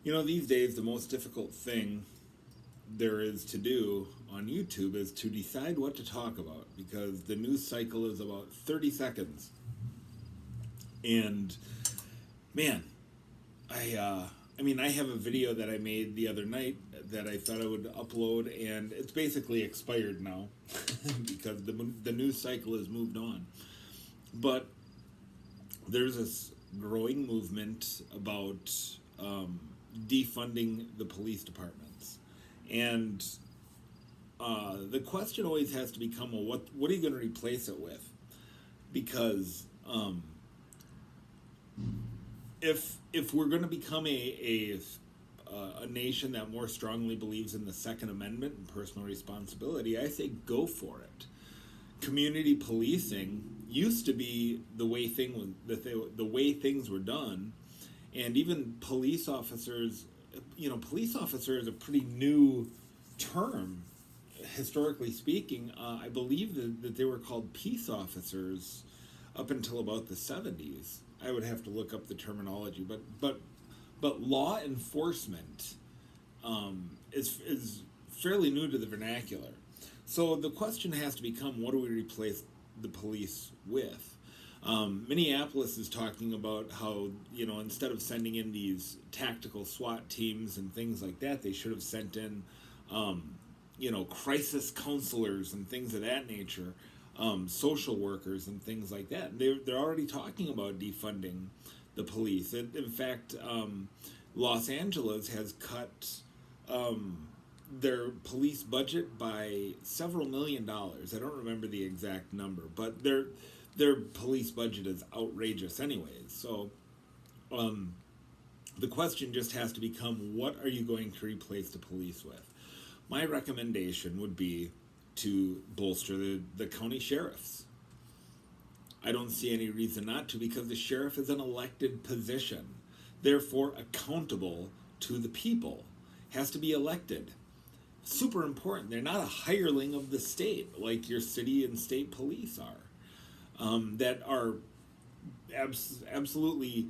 These days, the most difficult thing there is to do on YouTube is to decide what to talk about because the news cycle is about 30 seconds. And man, I have a video that I made the other night that I thought I would upload, and it's basically expired now because the news cycle has moved on. But there's this growing movement about defunding the police departments, and the question always has to become, well, what are you going to replace it with? Because if we're going to become a nation that more strongly believes in the Second Amendment and personal responsibility, I say go for it. Community policing used to be the way the way things were done, and even police officers. Police officer is a pretty new term, historically speaking. I believe that they were called peace officers up until about the 70s. I would have to look up the terminology, but law enforcement is fairly new to the vernacular. So the question has to become, what do we replace the police with? Minneapolis is talking about how, instead of sending in these tactical SWAT teams and things like that, they should have sent in, crisis counselors and things of that nature, social workers and things like that. They're already talking about defunding the police. In fact, Los Angeles has cut their police budget by several $1,000,000. I don't remember the exact number, but their police budget is outrageous anyways. So the question just has to become, what are you going to replace the police with? My recommendation would be to bolster the county sheriffs. I don't see any reason not to, because the sheriff is an elected position, therefore accountable to the people, has to be elected. Super important. They're not a hireling of the state like your city and state police are, that are absolutely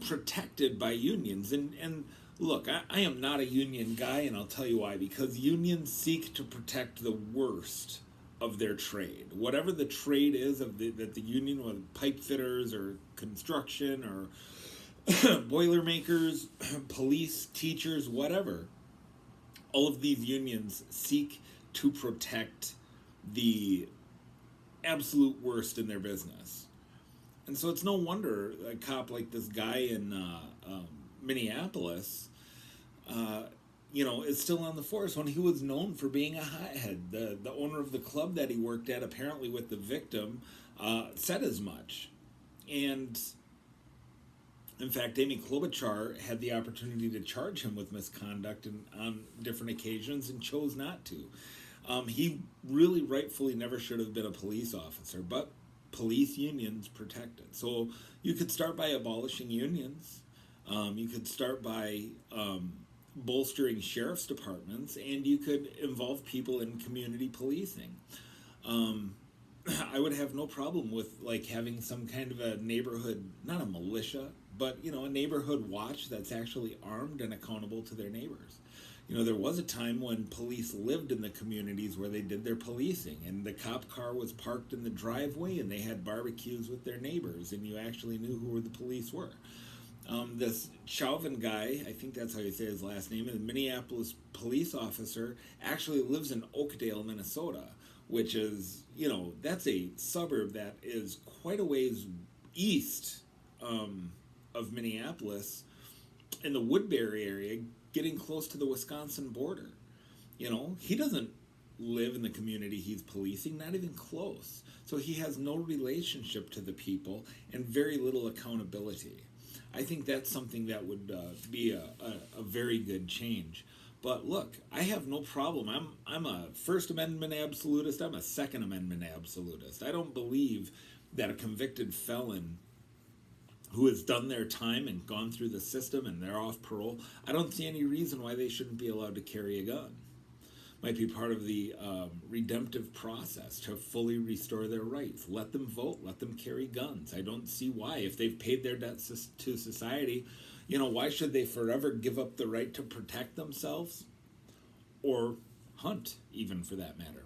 protected by unions. And look, I am not a union guy, and I'll tell you why. Because unions seek to protect the worst of their trade. Whatever the trade is that the union, whether pipe fitters or construction or boilermakers, police, teachers, whatever, all of these unions seek to protect the absolute worst in their business. And so it's no wonder a cop like this guy in Minneapolis, is still on the force when he was known for being a hothead. The owner of the club that he worked at, apparently with the victim, said as much. And in fact, Amy Klobuchar had the opportunity to charge him with misconduct on different occasions and chose not to. He really rightfully never should have been a police officer, but police unions protect it. So you could start by abolishing unions. You could start by bolstering sheriff's departments, and you could involve people in community policing. I would have no problem with having some kind of a neighborhood, not a militia, but a neighborhood watch that's actually armed and accountable to their neighbors. There was a time when police lived in the communities where they did their policing, and the cop car was parked in the driveway, and they had barbecues with their neighbors, and you actually knew who the police were. This Chauvin guy, I think that's how you say his last name, a Minneapolis police officer, actually lives in Oakdale, Minnesota, which is, that's a suburb that is quite a ways east of Minneapolis, in the Woodbury area, getting close to the Wisconsin border. He doesn't live in the community he's policing, not even close. So he has no relationship to the people and very little accountability. I think that's something that would be a very good change. But look, I have no problem. I'm a First Amendment absolutist. I'm a Second Amendment absolutist. I don't believe that a convicted felon who has done their time and gone through the system and they're off parole, I don't see any reason why they shouldn't be allowed to carry a gun. Might be part of the redemptive process to fully restore their rights. Let them vote. Let them carry guns. I don't see why. If they've paid their debts to society, Why should they forever give up the right to protect themselves or hunt, even for that matter?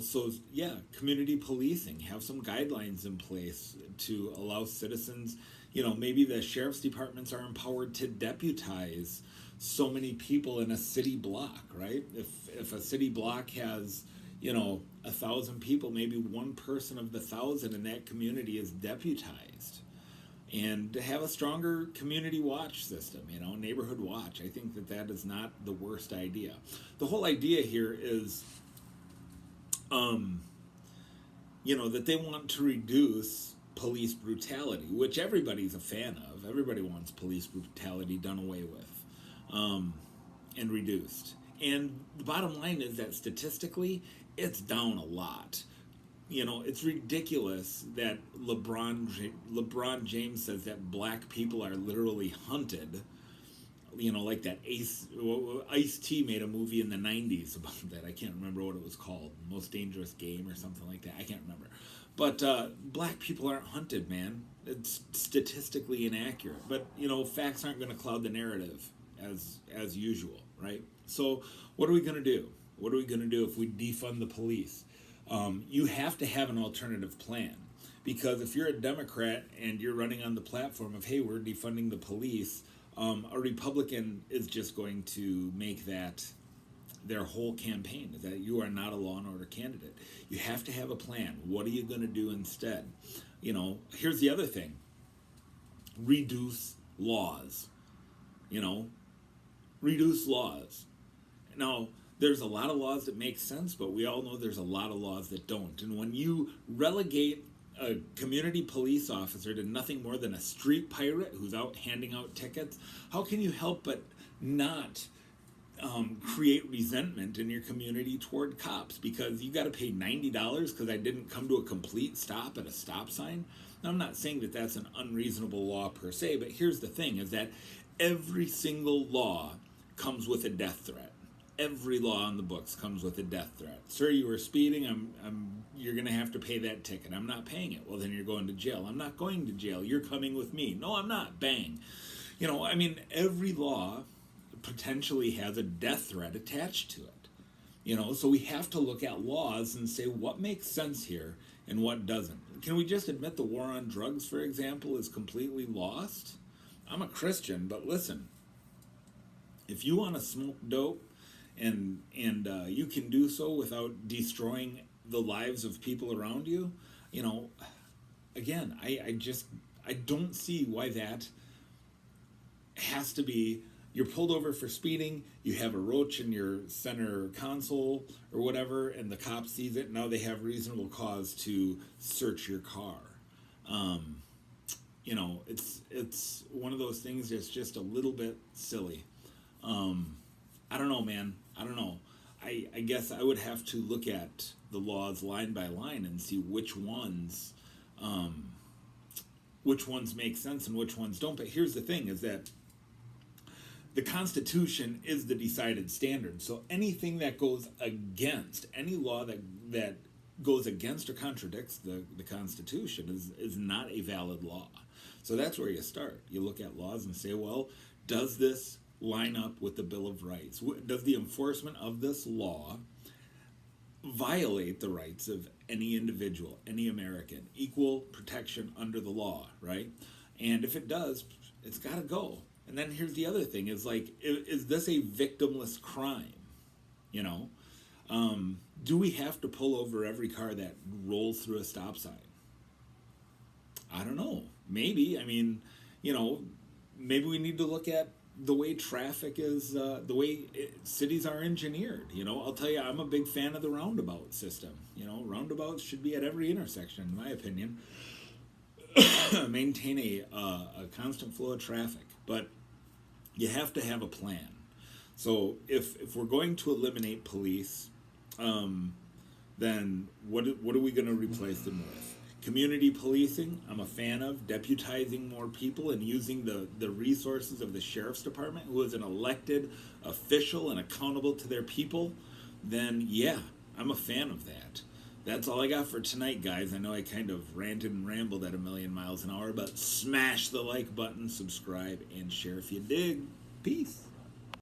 So yeah, community policing, have some guidelines in place to allow citizens, maybe the sheriff's departments are empowered to deputize so many people in a city block, right? If a city block has, 1,000 people, maybe one person of the 1,000 in that community is deputized. And to have a stronger community watch system, neighborhood watch, I think that is not the worst idea. The whole idea here is, that they want to reduce police brutality, which everybody's a fan of. Everybody wants police brutality done away with, and reduced. And the bottom line is that statistically, it's down a lot. It's ridiculous that LeBron James says that black people are literally hunted. Like that Ice-T made a movie in the 90s about that. I can't remember what it was called. Most Dangerous Game or something like that. I can't remember. But black people aren't hunted, man. It's statistically inaccurate. But, facts aren't going to cloud the narrative as usual, right? So what are we going to do? What are we going to do if we defund the police? You have to have an alternative plan. Because if you're a Democrat and you're running on the platform of, hey, we're defunding the police, a Republican is just going to make that their whole campaign, is that you are not a law and order candidate. You have to have a plan. What are you going to do instead? Here's the other thing. Reduce laws. Reduce laws. Now, there's a lot of laws that make sense, but we all know there's a lot of laws that don't. And when you relegate a community police officer to nothing more than a street pirate who's out handing out tickets, how can you help but not create resentment in your community toward cops? Because you got to pay $90 because I didn't come to a complete stop at a stop sign. Now, I'm not saying that that's an unreasonable law per se, but here's the thing, is that every single law comes with a death threat. Every law in the books comes with a death threat. Sir, you were speeding. You're going to have to pay that ticket. I'm not paying it. Well, then you're going to jail. I'm not going to jail. You're coming with me. No, I'm not. Bang. Every law potentially has a death threat attached to it. So we have to look at laws and say what makes sense here and what doesn't. Can we just admit the war on drugs, for example, is completely lost? I'm a Christian, but listen, if you want to smoke dope, and you can do so without destroying the lives of people around you, again, I don't see why that has to be. You're pulled over for speeding, you have a roach in your center console or whatever, and the cop sees it. Now they have reasonable cause to search your car. It's one of those things that's just a little bit silly. I don't know, man. I don't know. I guess I would have to look at the laws line by line and see which ones make sense and which ones don't. But here's the thing, is that the Constitution is the decided standard. So anything that goes against, any law that goes against or contradicts the Constitution is not a valid law. So that's where you start. You look at laws and say, well, does this line up with the Bill of Rights? Does the enforcement of this law violate the rights of any individual, any American? Equal protection under the law, right? And if it does, it's got to go. And then here's the other thing, is this a victimless crime? Do we have to pull over every car that rolls through a stop sign? I don't know. Maybe. Maybe we need to look at the way traffic is, the way cities are engineered. I'll tell you, I'm a big fan of the roundabout system. Roundabouts should be at every intersection, in my opinion. Maintain a constant flow of traffic. But you have to have a plan. So if we're going to eliminate police, then what are we going to replace them with? Community policing, I'm a fan of. Deputizing more people and using the resources of the sheriff's department, who is an elected official and accountable to their people, then yeah, I'm a fan of that. That's all I got for tonight, guys. I know I kind of ranted and rambled at a million miles an hour, but smash the like button, subscribe, and share if you dig. Peace.